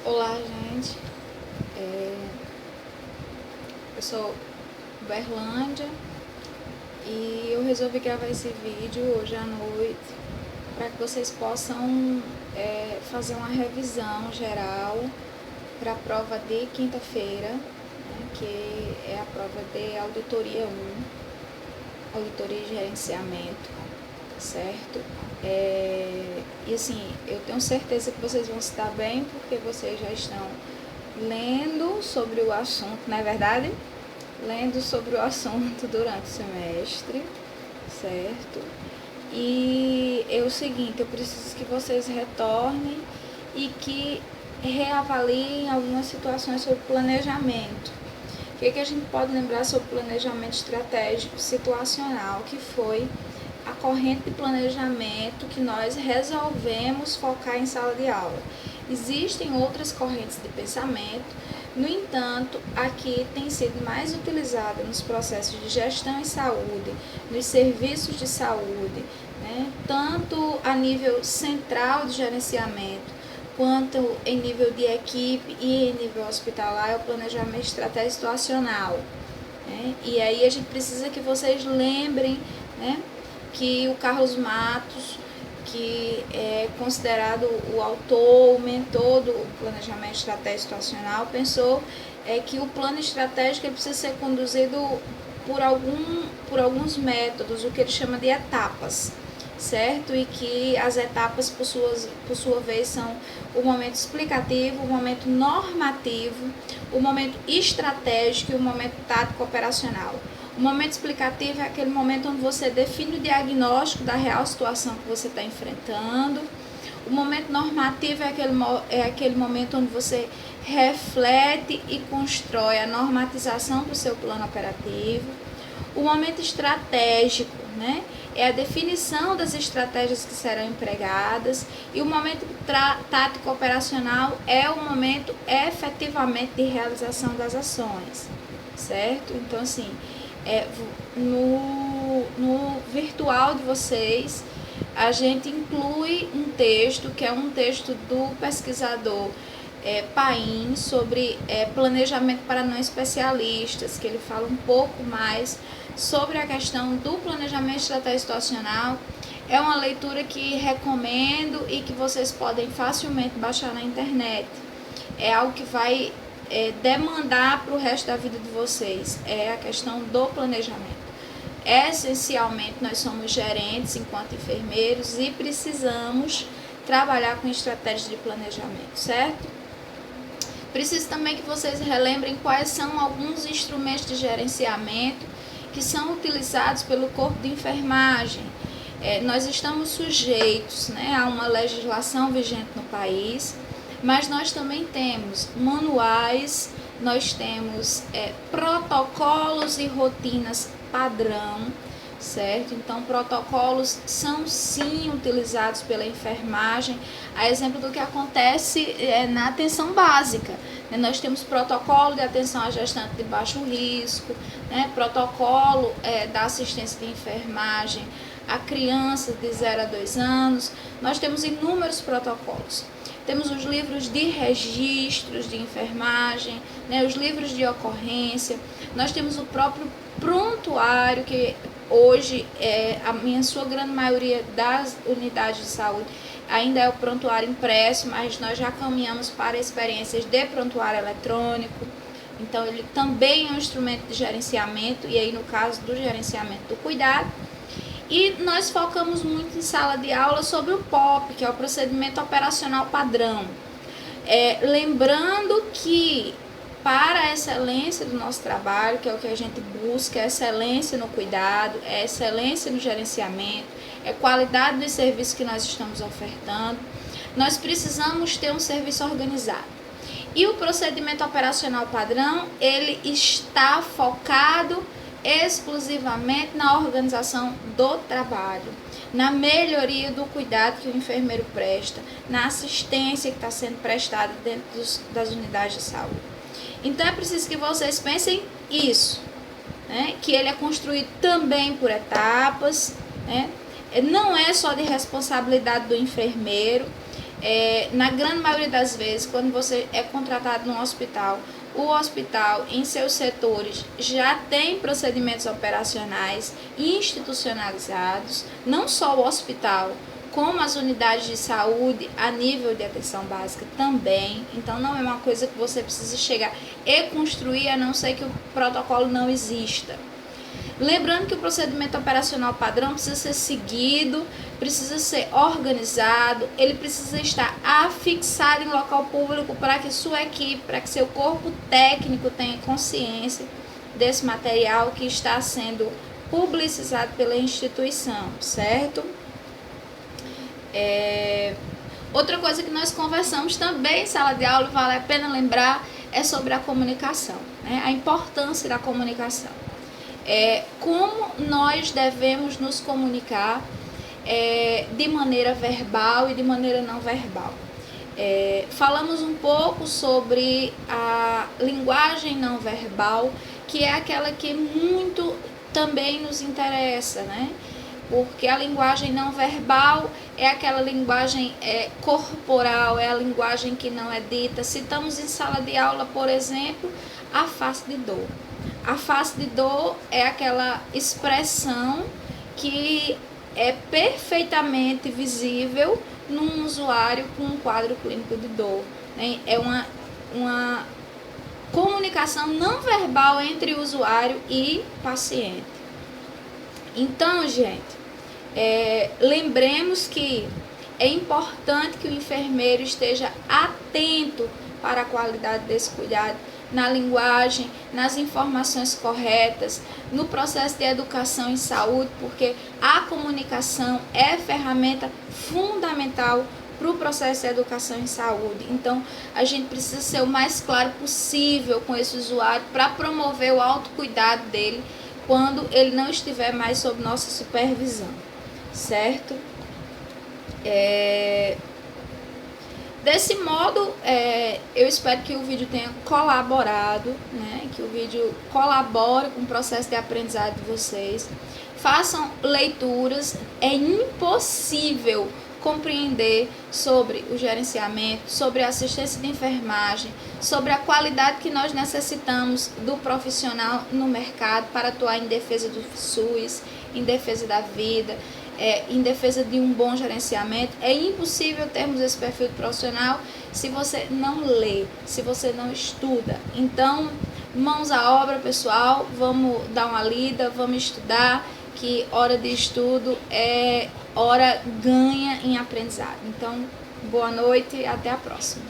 Olá, gente. Eu sou Berlândia e eu resolvi gravar esse vídeo hoje à noite para que vocês possam fazer uma revisão geral para a prova de quinta-feira, né, que é a prova de auditoria 1, auditoria de gerenciamento, certo? E assim, eu tenho certeza que vocês vão se dar bem porque vocês já estão lendo sobre o assunto, não é verdade? Lendo sobre o assunto durante o semestre, certo? E é o seguinte, eu preciso que vocês retornem e que reavaliem algumas situações sobre planejamento. O que a gente pode lembrar sobre planejamento estratégico situacional, que foi a corrente de planejamento que nós resolvemos focar em sala de aula. Existem outras correntes de pensamento, no entanto, aqui tem sido mais utilizada nos processos de gestão em saúde, nos serviços de saúde, né, tanto a nível central de gerenciamento, quanto em nível de equipe e em nível hospitalar, é o planejamento estratégico situacional. Né? E aí a gente precisa que vocês lembrem, né, que o Carlos Matos, que é considerado o autor, o mentor do planejamento estratégico situacional, pensou que o plano estratégico ele precisa ser conduzido por alguns métodos, o que ele chama de etapas, certo? E que as etapas, por sua vez, são o momento explicativo, o momento normativo, o momento estratégico e o momento tático operacional. O momento explicativo é aquele momento onde você define o diagnóstico da real situação que você está enfrentando. O momento normativo é aquele momento onde você reflete e constrói a normatização do seu plano operativo. O momento estratégico, né, é a definição das estratégias que serão empregadas. E o momento tático operacional é o momento efetivamente de realização das ações, certo? Então, assim, no virtual de vocês, a gente inclui um texto, que é um texto do pesquisador Paim, sobre planejamento para não especialistas, que ele fala um pouco mais sobre a questão do planejamento estratégico situacional. É uma leitura que recomendo e que vocês podem facilmente baixar na internet. É algo que vai demandar para o resto da vida de vocês, é a questão do planejamento. Essencialmente, nós somos gerentes enquanto enfermeiros e precisamos trabalhar com estratégias de planejamento, certo? Preciso também que vocês relembrem quais são alguns instrumentos de gerenciamento que são utilizados pelo corpo de enfermagem. Nós estamos sujeitos, né, a uma legislação vigente no país, mas nós também temos manuais, nós temos protocolos e rotinas padrão, certo? Então, protocolos são sim utilizados pela enfermagem, a exemplo do que acontece na atenção básica. Nós temos protocolo de atenção a gestante de baixo risco, né? Protocolo da assistência de enfermagem a crianças de 0 a 2 anos, nós temos inúmeros protocolos. Temos os livros de registros de enfermagem, né, os livros de ocorrência, nós temos o próprio prontuário, que hoje, a sua grande maioria das unidades de saúde ainda é o prontuário impresso, mas nós já caminhamos para experiências de prontuário eletrônico. Então, ele também é um instrumento de gerenciamento, e aí no caso do gerenciamento do cuidado. E nós focamos muito em sala de aula sobre o POP, que é o procedimento operacional padrão. Lembrando que para a excelência do nosso trabalho, que é o que a gente busca, é excelência no cuidado, é excelência no gerenciamento, é qualidade dos serviços que nós estamos ofertando, nós precisamos ter um serviço organizado. E o procedimento operacional padrão, ele está focado exclusivamente na organização do trabalho, na melhoria do cuidado que o enfermeiro presta, na assistência que está sendo prestada dentro das unidades de saúde. Então é preciso que vocês pensem isso, né? Que ele é construído também por etapas, né? Não é só de responsabilidade do enfermeiro, Na grande maioria das vezes, quando você é contratado num hospital, o hospital, em seus setores, já tem procedimentos operacionais institucionalizados, não só o hospital, como as unidades de saúde a nível de atenção básica também. Então, não é uma coisa que você precisa chegar e construir, a não ser que o protocolo não exista. Lembrando que o procedimento operacional padrão precisa ser seguido, precisa ser organizado, ele precisa estar afixado em local público para que sua equipe, para que seu corpo técnico tenha consciência desse material que está sendo publicizado pela instituição, certo? Outra coisa que nós conversamos também em sala de aula, vale a pena lembrar, é sobre a comunicação, né? A importância da comunicação. Como nós devemos nos comunicar de maneira verbal e de maneira não verbal. Falamos um pouco sobre a linguagem não verbal, que é aquela que muito também nos interessa, né? Porque a linguagem não verbal é aquela linguagem corporal, é a linguagem que não é dita. Citamos em sala de aula, por exemplo, a face de dor. A face de dor é aquela expressão que é perfeitamente visível num usuário com um quadro clínico de dor, né? É uma comunicação não verbal entre usuário e paciente. Então, gente, lembremos que é importante que o enfermeiro esteja atento para a qualidade desse cuidado, na linguagem, nas informações corretas, no processo de educação em saúde, porque a comunicação é ferramenta fundamental para o processo de educação em saúde. Então, a gente precisa ser o mais claro possível com esse usuário para promover o autocuidado dele quando ele não estiver mais sob nossa supervisão, certo? Desse modo, eu espero que o vídeo tenha colaborado, né? Que o vídeo colabore com o processo de aprendizado de vocês. Façam leituras, é impossível compreender sobre o gerenciamento, sobre a assistência de enfermagem, sobre a qualidade que nós necessitamos do profissional no mercado para atuar em defesa do SUS, em defesa da vida, em defesa de um bom gerenciamento. É impossível termos esse perfil de profissional se você não lê, se você não estuda. Então, mãos à obra, pessoal, vamos dar uma lida, vamos estudar, que hora de estudo é hora ganha em aprendizado. Então, boa noite e até a próxima.